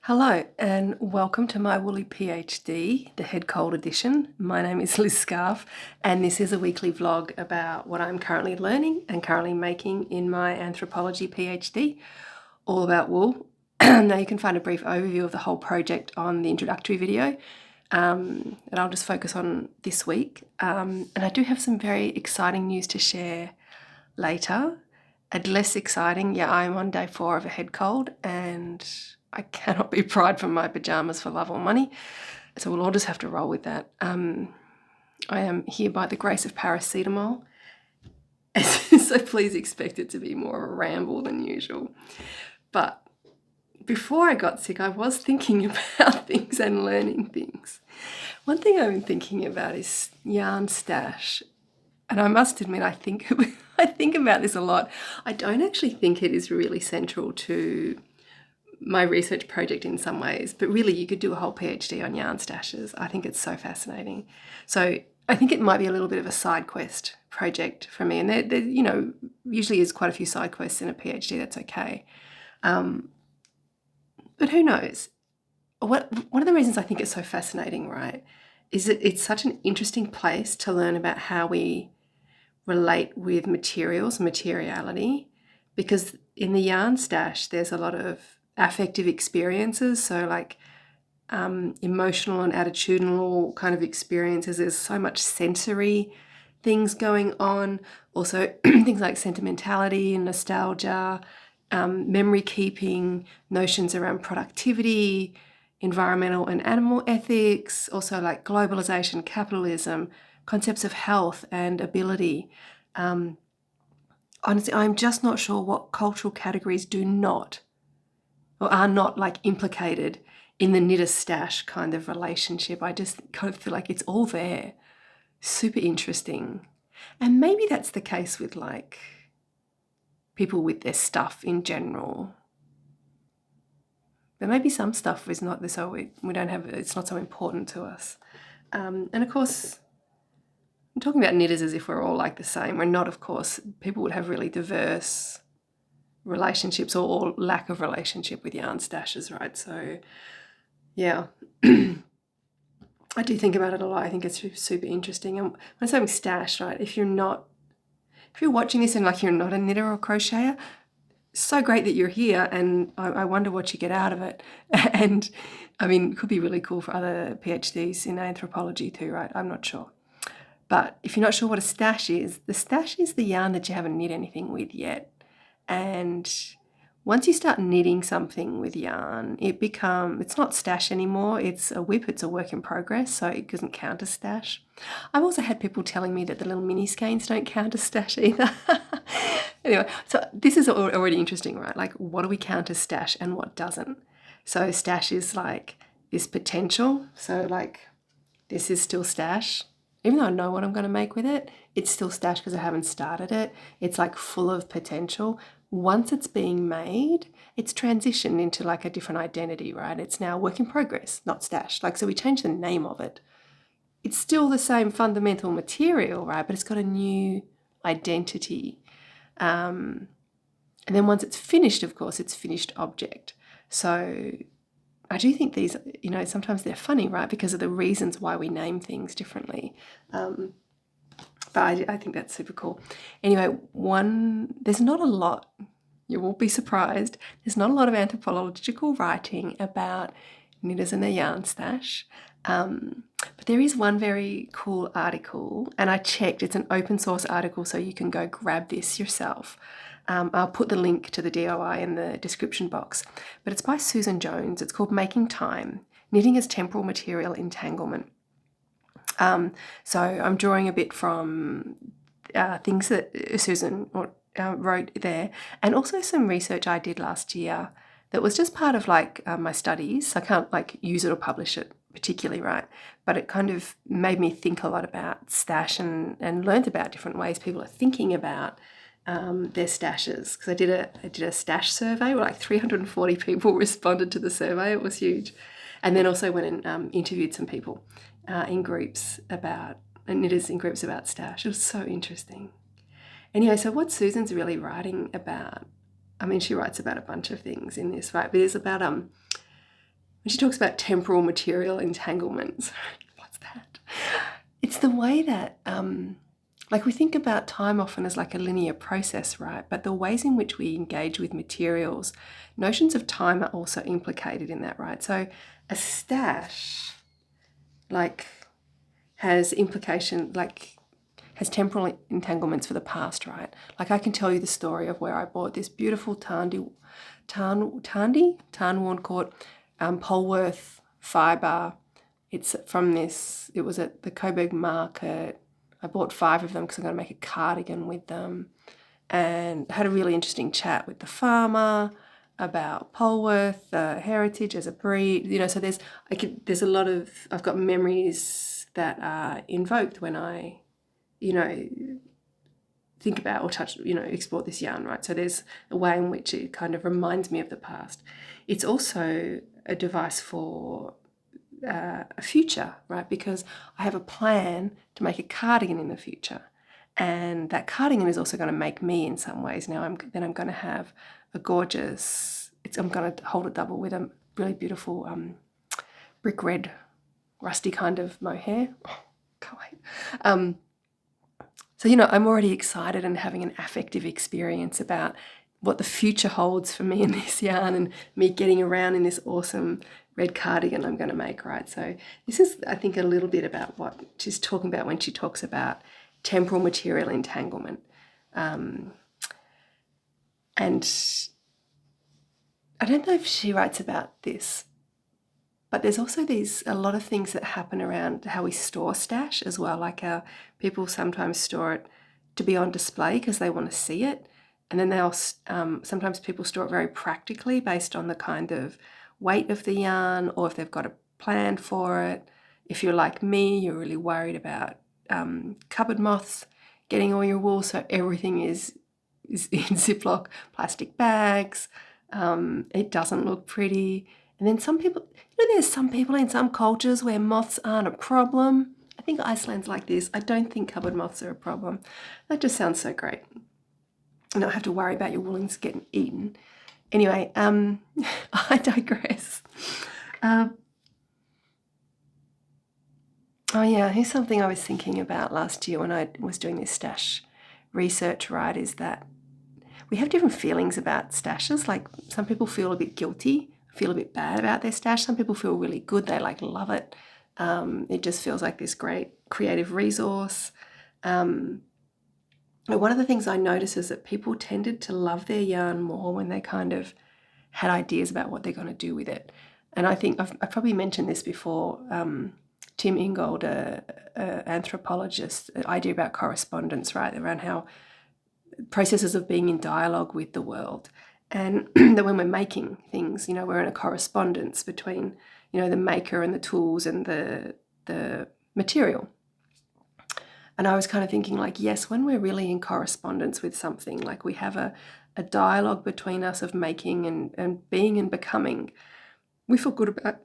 Hello and welcome to my Woolly PhD, the Head Cold edition. My name is Liz Scarf and this is a weekly vlog about what I'm currently learning and currently making in my anthropology PhD, all about wool. Now you can find a brief overview of the whole project on the introductory video, and I'll just focus on this week. And I do have some very exciting news to share later. And less exciting, I'm on day 4 of a head cold and I cannot be pried from my pajamas for love or money, so we'll all just have to roll with that. I am here by the grace of paracetamol, so please expect it to be more of a ramble than usual. But before I got sick, I was thinking about things and learning things. One thing I've been thinking about is yarn stash. And I must admit, I think about this a lot. I don't actually think it is really central to my research project in some ways, but really you could do a whole PhD on yarn stashes. I think it's so fascinating. So I think it might be a little bit of a side quest project for me. And there usually is quite a few side quests in a PhD, that's okay. But who knows? One of the reasons I think it's so fascinating, right, is that it's such an interesting place to learn about how we relate with materials, materiality, because in the yarn stash, there's a lot of affective experiences, so like emotional and attitudinal kind of experiences. There's so much sensory things going on, also things like sentimentality and nostalgia, memory keeping, notions around productivity, environmental and animal ethics, also like globalization, capitalism, concepts of health and ability. Honestly, I'm just not sure what cultural categories do not or are not like implicated in the knitter stash kind of relationship. I just kind of feel like it's all there. Super interesting. And maybe that's the case with like people with their stuff in general. But maybe some stuff is not so we don't have, it's not so important to us. And of course, I'm talking about knitters as if we're all like the same. We're not, of course. People would have really diverse relationships or lack of relationship with yarn stashes, right? So yeah, I do think about it a lot. I think it's super interesting. And when I'm saying stash, right, if you're watching this and like you're not a knitter or crocheter, so great that you're here, and I wonder what you get out of it. And I mean, it could be really cool for other PhDs in anthropology too, right? I'm not sure. But if you're not sure what a stash is, the stash is the yarn that you haven't knit anything with yet. And once you start knitting something with yarn, it's not stash anymore. It's a WIP, it's a work in progress, so it doesn't count as stash. I've also had people telling me that the little mini skeins don't count as stash either. Anyway, so this is already interesting, right? Like, what do we count as stash and what doesn't? So stash is like this potential. So like, this is still stash. Even though I know what I'm going to make with it, it's still stash because I haven't started it. It's like full of potential. Once it's being made, it's transitioned into like a different identity, right? It's now work in progress, not stash. Like, so we changed the name of it. It's still the same fundamental material, right? But it's got a new identity. And then once it's finished, of course, it's finished object. So I do think these, sometimes they're funny, right? Because of the reasons why we name things differently. But I think that's super cool. Anyway, there's not a lot, you will be surprised, there's not a lot of anthropological writing about knitters and their yarn stash. But there is one very cool article, and I checked, it's an open source article, so you can go grab this yourself. I'll put the link to the DOI in the description box, but it's by Susan Jones. It's called Making Time, Knitting as Temporal Material Entanglement. So I'm drawing a bit from things that Susan wrote there, and also some research I did last year that was just part of like my studies. I can't like use it or publish it particularly, right? But it kind of made me think a lot about stash and learned about different ways people are thinking about their stashes, because I did a stash survey where like 340 people responded to the survey. It was huge. And then also went and interviewed some people in groups about knitters in groups about stash. It was so interesting. Anyway, so what Susan's really writing about, I mean, she writes about a bunch of things in this, right? But it's about when she talks about temporal material entanglements, what's that? It's the way that, like we think about time often as like a linear process, right? But the ways in which we engage with materials, notions of time are also implicated in that, right? So a stash, like, has implication, like, has temporal entanglements for the past, right? Like I can tell you the story of where I bought this beautiful tarnworn court Polworth fibre. It's from this, it was at the Coburg Market. I bought 5 of them because I'm going to make a cardigan with them, and had a really interesting chat with the farmer about Polworth, heritage as a breed. You know, so there's a lot of, I've got memories that are invoked when I, you know, think about or touch, you know, explore this yarn, right? So there's a way in which it kind of reminds me of the past. It's also a device for a future, right? Because I have a plan to make a cardigan in the future, and that cardigan is also going to make me in some ways. Now I'm going to have a gorgeous. I'm going to hold it double with a really beautiful brick red, rusty kind of mohair. Oh, can't wait. So, you know, I'm already excited and having an affective experience about what the future holds for me in this yarn, and me getting around in this awesome red cardigan I'm going to make, right? So this is, I think, a little bit about what she's talking about when she talks about temporal material entanglement. And I don't know if she writes about this, but there's also a lot of things that happen around how we store stash as well. Like people sometimes store it to be on display because they want to see it. And then they'll sometimes people store it very practically based on the kind of weight of the yarn, or if they've got a plan for it. If you're like me, you're really worried about cupboard moths getting all your wool, so everything is in Ziploc plastic bags. It doesn't look pretty. And then some people, you know, there's some people in some cultures where moths aren't a problem. I think Iceland's like this. I don't think cupboard moths are a problem. That just sounds so great. And not have to worry about your woolens getting eaten. Anyway, I digress. Oh yeah, here's something I was thinking about last year when I was doing this stash research, right, is that we have different feelings about stashes. Like some people feel a bit guilty, feel a bit bad about their stash. Some people feel really good, they like love it. It just feels like this great creative resource. One of the things I noticed is that people tended to love their yarn more when they kind of had ideas about what they're going to do with it. And I think I've probably mentioned this before. Tim Ingold, an anthropologist, an idea about correspondence, right, around how processes of being in dialogue with the world, and that when we're making things, you know, we're in a correspondence between, you know, the maker and the tools and the material. And I was kind of thinking, like, yes, when we're really in correspondence with something, like we have a dialogue between us of making and being and becoming, we feel good about,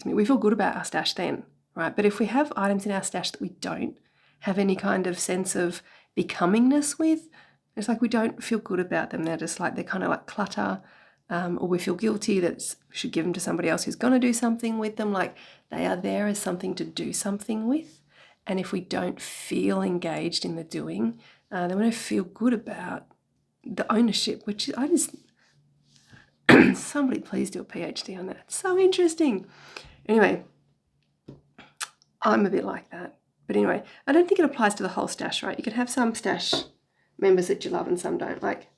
we feel good about our stash then, right? But if we have items in our stash that we don't have any kind of sense of becomingness with, it's like we don't feel good about them. They're just like, they're kind of like clutter, or we feel guilty that we should give them to somebody else who's going to do something with them. Like they are there as something to do something with. And if we don't feel engaged in the doing, then we don't feel good about the ownership, which I just, somebody please do a PhD on that. It's so interesting. Anyway, I'm a bit like that. But anyway, I don't think it applies to the whole stash, right? You can have some stash members that you love and some don't. Like,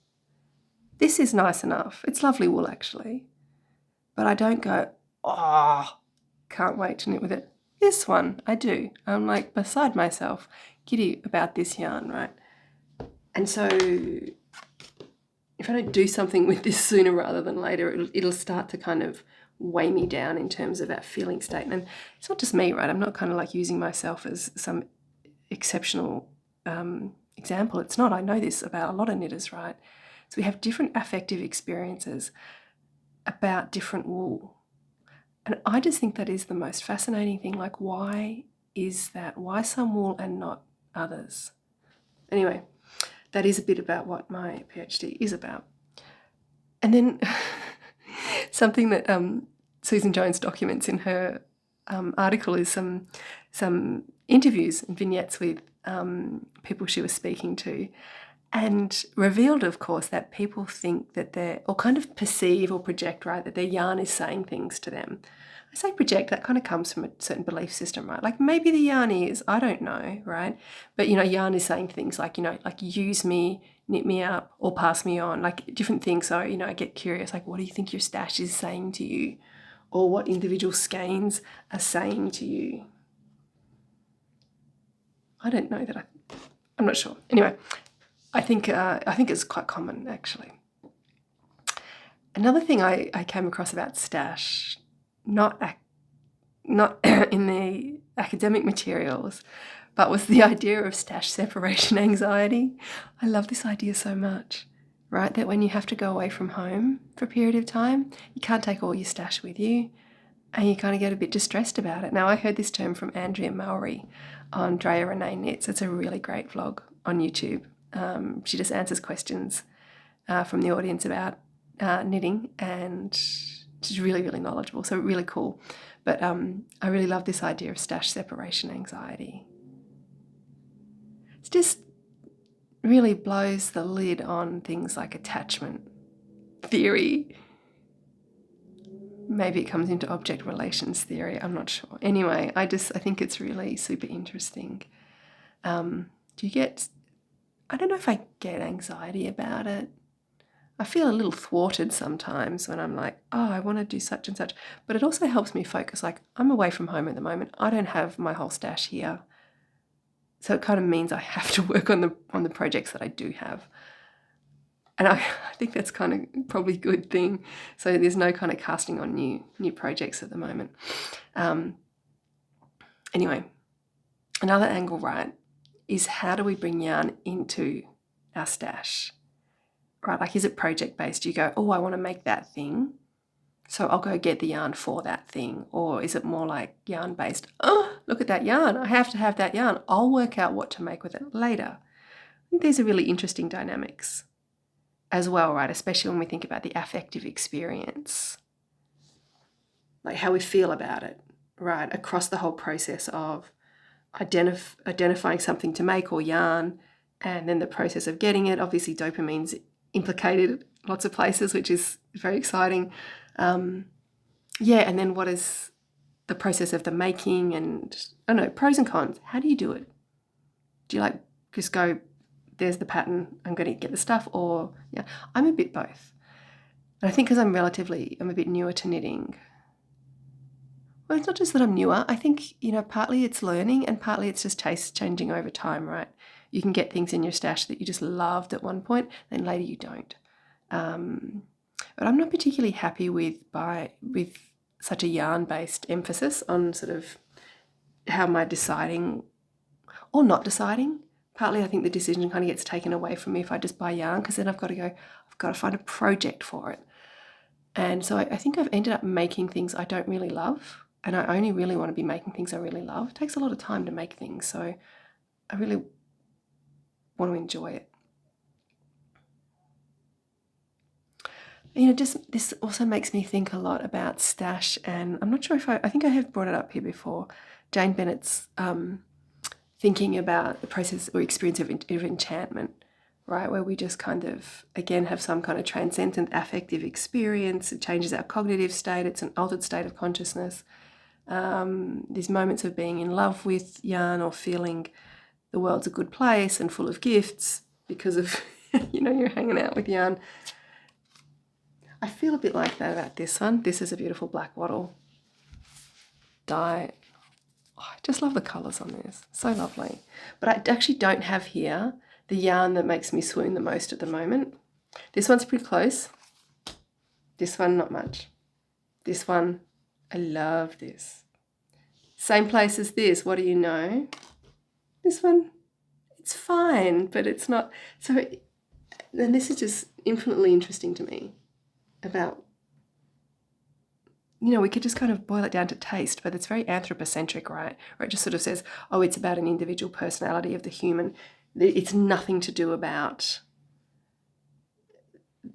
this is nice enough. It's lovely wool, actually. But I don't go, oh, can't wait to knit with it. This one, I do. I'm like beside myself, giddy about this yarn, right? And so if I don't do something with this sooner rather than later, it'll start to kind of weigh me down in terms of that feeling state. And it's not just me, right? I'm not kind of like using myself as some exceptional example. It's not. I know this about a lot of knitters, right? So we have different affective experiences about different wool. And I just think that is the most fascinating thing. Like, why is that? Why some wool and not others? Anyway, that is a bit about what my PhD is about. And then something that Susan Jones documents in her article is some interviews and vignettes with people she was speaking to, and revealed, of course, that people think that or kind of perceive or project, right, that their yarn is saying things to them. I say project, that kind of comes from a certain belief system, right? Like maybe the yarn is, I don't know, right? But, yarn is saying things like, like use me, knit me up, or pass me on, like different things. So, I get curious, like what do you think your stash is saying to you? Or what individual skeins are saying to you? I don't know that I'm not sure. Anyway, I think it's quite common, actually. Another thing I came across about stash, not in the academic materials, but was the idea of stash separation anxiety. I love this idea so much, right? That when you have to go away from home for a period of time, you can't take all your stash with you, and you kind of get a bit distressed about it. Now, I heard this term from Andrea Mowry on Drea Renee Knits. It's a really great vlog on YouTube. She just answers questions from the audience about knitting, and she's really, really knowledgeable, so really cool. But I really love this idea of stash separation anxiety. It just really blows the lid on things like attachment theory. Maybe it comes into object relations theory, I'm not sure. Anyway, I think it's really super interesting. I don't know if I get anxiety about it. I feel a little thwarted sometimes when I'm like, oh, I want to do such and such. But it also helps me focus. Like, I'm away from home at the moment. I don't have my whole stash here. So it kind of means I have to work on the projects that I do have. And I think that's kind of probably a good thing. So there's no kind of casting on new projects at the moment. Anyway, another angle, right, is how do we bring yarn into our stash? Right, like is it project-based? You go, oh, I want to make that thing, so I'll go get the yarn for that thing. Or is it more like yarn-based? Oh, look at that yarn. I have to have that yarn. I'll work out what to make with it later. I think these are really interesting dynamics as well, right? Especially when we think about the affective experience, like how we feel about it, right? Across the whole process of identifying something to make or yarn, and then the process of getting it. Obviously, dopamine's implicated lots of places, which is very exciting. And then what is the process of the making, and I don't know, pros and cons. How do you do it? Do you just go, there's the pattern, I'm going to get the stuff? Or, yeah, I'm a bit both. And I think because I'm a bit newer to knitting. Well, it's not just that I'm newer. I think, partly it's learning and partly it's just taste changing over time, right? You can get things in your stash that you just loved at one point, then later you don't. But I'm not particularly happy with such a yarn-based emphasis on sort of how am I deciding or not deciding. Partly I think the decision kind of gets taken away from me if I just buy yarn, because then I've got to find a project for it. And so I think I've ended up making things I don't really love, and I only really want to be making things I really love. It takes a lot of time to make things, so I really want to enjoy it. This also makes me think a lot about stash, and I'm not sure if I think I have brought it up here before. Jane Bennett's thinking about the process or experience of enchantment, right? Where we just kind of, again, have some kind of transcendent affective experience. It changes our cognitive state. It's an altered state of consciousness. These moments of being in love with yarn or feeling the world's a good place and full of gifts because of, you're hanging out with yarn. I feel a bit like that about this one. This is a beautiful black wattle dye. Oh, I just love the colours on this. So lovely. But I actually don't have here the yarn that makes me swoon the most at the moment. This one's pretty close. This one, not much. This one, I love this. Same place as this, what do you know? This one, it's fine, but it's not. So, and this is just infinitely interesting to me about, we could just kind of boil it down to taste, but it's very anthropocentric, right? Where it just sort of says, oh, it's about an individual personality of the human. It's nothing to do about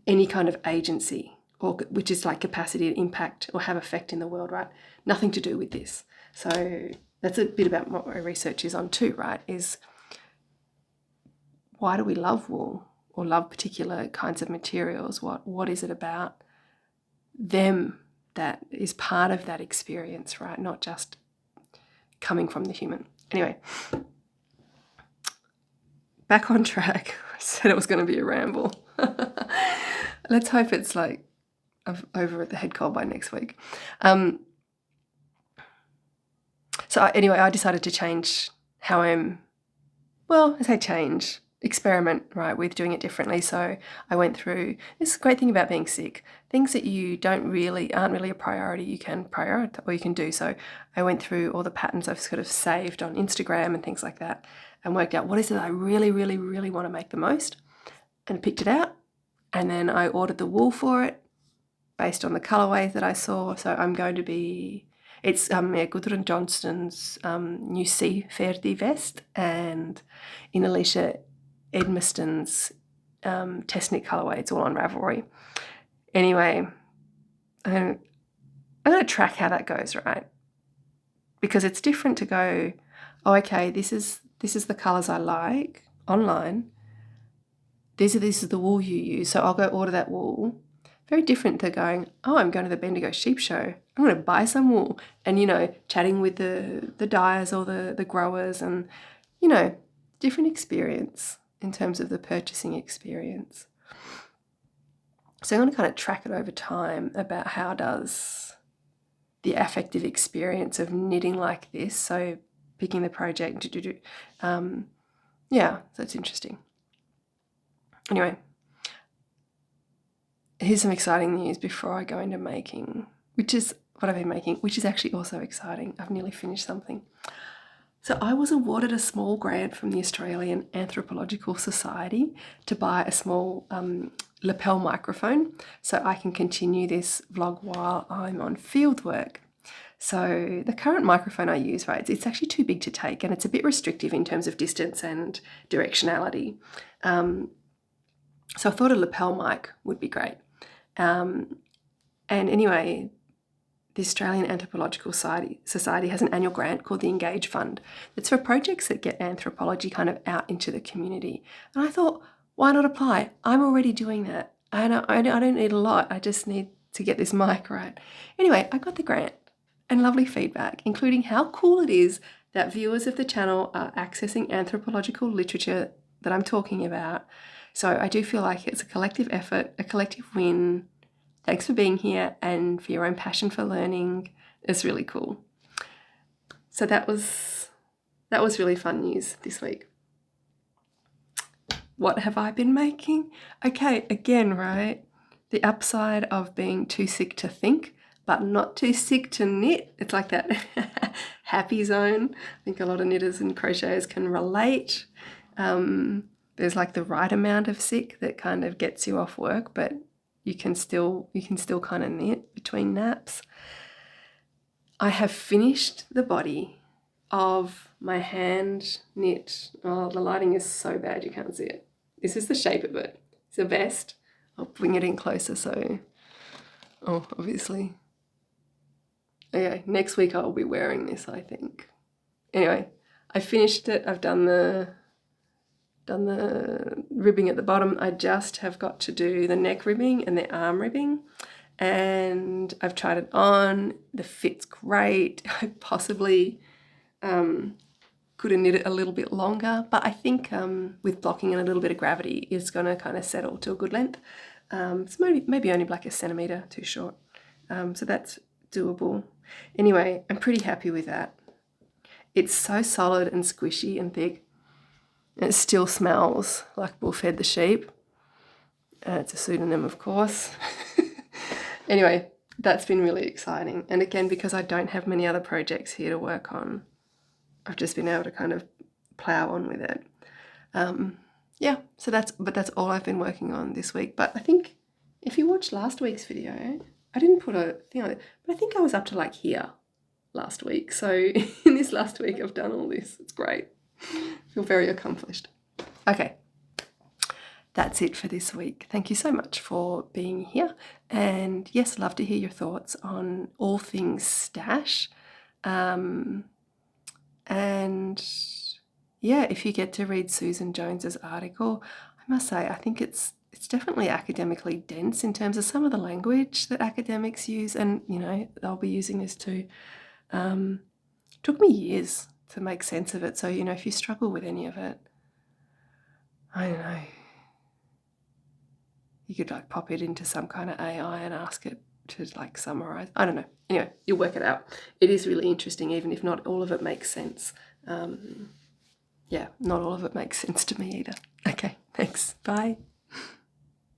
any kind of agency, or which is like capacity to impact or have effect in the world, right? Nothing to do with this. So that's a bit about what my research is on too, right? Is why do we love wool or love particular kinds of materials? What is it about them that is part of that experience, right? Not just coming from the human. Anyway, back on track. I said it was going to be a ramble. Let's hope it's like over at the head cold by next week. So anyway, I decided to change how I say change, experiment, right, with doing it differently. So I went through, this is a great thing about being sick, things that you aren't really a priority, you can prioritize or you can do. So I went through all the patterns I've sort of saved on Instagram and things like that and worked out what is it I really, really, really want to make the most, and picked it out. And then I ordered the wool for it based on the colourways that I saw. So I'm going to be, it's Gudrun Johnston's new Sea Ferdi vest and in Alicia Edmiston's Tesnic colourway. It's all on Ravelry. Anyway, I'm going to track how that goes, right? Because it's different to go, oh, okay, this is the colours I like online. This is the wool you use, so I'll go order that wool. Very different to going, oh, I'm going to the Bendigo Sheep Show. I'm going to buy some wool and, chatting with the dyers or the growers and, different experience in terms of the purchasing experience. So I'm going to kind of track it over time about how does the affective experience of knitting like this, so picking the project, so it's interesting. Anyway, here's some exciting news before I go into making, which is what I've been making, which is actually also exciting. I've nearly finished something. So I was awarded a small grant from the Australian Anthropological Society to buy a small lapel microphone so I can continue this vlog while I'm on field work. So the current microphone I use, right, it's actually too big to take and it's a bit restrictive in terms of distance and directionality. So I thought a lapel mic would be great. And anyway, the Australian Anthropological Society has an annual grant called the Engage Fund. It's for projects that get anthropology kind of out into the community. And I thought, why not apply? I'm already doing that. I don't need a lot. I just need to get this mic right. Anyway, I got the grant and lovely feedback, including how cool it is that viewers of the channel are accessing anthropological literature that I'm talking about. So I do feel like it's a collective effort, a collective win. Thanks for being here and for your own passion for learning. It's really cool. So that was really fun news this week. What have I been making? Okay, again, right? The upside of being too sick to think, but not too sick to knit. It's like that happy zone. I think a lot of knitters and crocheters can relate. There's like the right amount of sick that kind of gets you off work, but you can still kind of knit between naps. I have finished the body of my hand knit. Oh, the lighting is so bad you can't see it. This is the shape of it. It's a vest. I'll bring it in closer so, obviously. Okay, next week I'll be wearing this, I think. Anyway, I finished it. I've done the ribbing at the bottom. I just have got to do the neck ribbing and the arm ribbing, and I've tried it on. The fit's great. I possibly could have knit it a little bit longer, but I think with blocking and a little bit of gravity, it's going to kind of settle to a good length. It's maybe only like a centimetre too short, so that's doable. Anyway, I'm pretty happy with that. It's so solid and squishy and thick. It still smells like Wolf fed the sheep. It's a pseudonym, of course. Anyway, that's been really exciting. And again, because I don't have many other projects here to work on, I've just been able to kind of plow on with it. So that's all I've been working on this week. But I think if you watched last week's video, I didn't put a thing on it, but I think I was up to like here last week. So in this last week, I've done all this. It's great. I feel very accomplished. Okay. that's it for this week. Thank you so much for being here. And yes, love to hear your thoughts on all things stash. And yeah, if you get to read Susan Jones's article, I must say, I think it's definitely academically dense in terms of some of the language that academics use, and they'll be using this too. Took me years to make sense of it, so if you struggle with any of it, I don't know, you could like pop it into some kind of AI and ask it to like summarize. I don't know. Anyway, you'll work it out. It is really interesting, even if not all of it makes sense. Yeah, not all of it makes sense to me either. Okay, thanks. Bye.